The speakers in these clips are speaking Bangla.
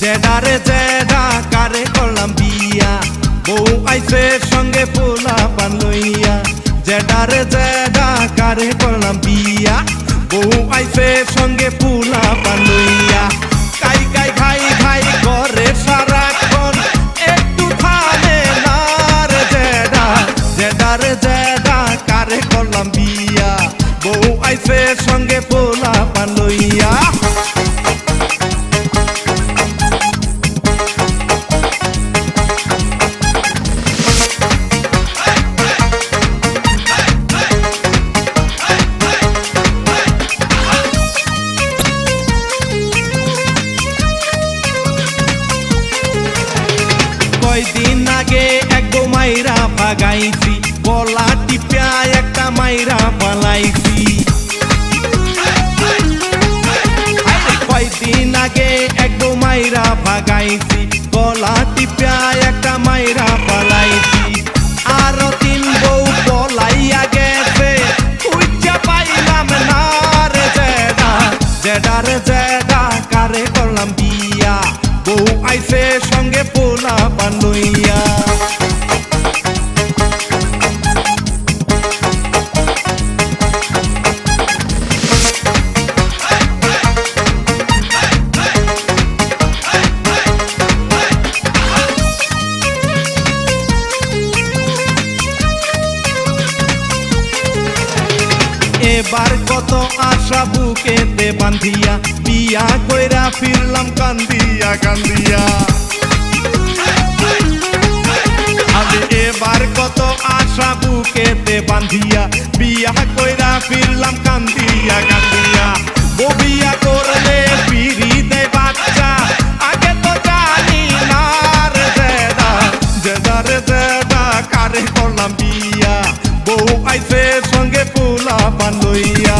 জেডারে জেডা কারে করলাম বিয়া, বউ আইছে সঙ্গে পোলা পান লইয়া। জেডারে জেডা কারে করলাম বিয়া, বউ আইছে সঙ্গে পোলা পান লইয়া। কাই কাই খাই খাই করে সারাক্ষণ, একটু থামে না রে জেডা। জেডারে জেডা কারে করলাম বিয়া, বউ আইছে সঙ্গে পোলা পান লইয়া। কয়দিন আগে এক গো মাইরা ভাগাইছি, গলা টিপা একটা মাইরা পালাইছি। কয়দিন আগে এক গো মাইরা ভাগাইছি, গলা টিপা একটা মাইরা পালাইছি। আরো তিন বউ পলাইয়া গেছে, খুঁজা পাইলাম না রে জেডা। জেডারে জেডা কারে করলাম বিয়া, বউ আইছে সঙ্গে পোলা পান লইয়া। এবার কত আশা বুকেতে বান্ধিয়া, বিয়া কইরা ফিরলাম কান্দিয়া কান্দিয়া। আমি এবার কত আশা বুকেতে বান্ধিয়া, বিয়া কইরা ফিরলাম কান্দিয়া কান্দিয়া। ও বিয়া করলে পিড়ি দেয় বাচ্চা, আগে তো জানি না রে জেডা। জেডারে জেডা কারে করলাম বিয়া, বউ আইছে সঙ্গে পোলা পান লইয়া।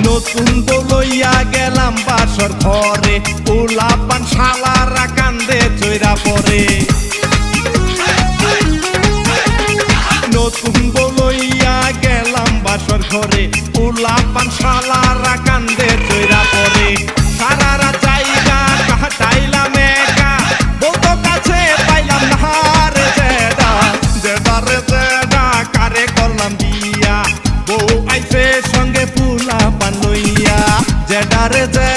নতুন বউ লইয়া গেলাম বাসর ঘরে, পোলা পান শালারা কান্দে চইরা পরে। নতুন বউ লইয়া গেলাম বাসর ঘরে, পোলা পান শালারা কান্দে চইরা পরে। সারারা জায়গা কাটাইলাম একা, বউ তো কাছে পাইলাম না রে জেডা। জেডারে জেডা কারে করলাম বিয়া, বউ আইছে সঙ্গে পোলা পান লইয়া। জেডারে জেডা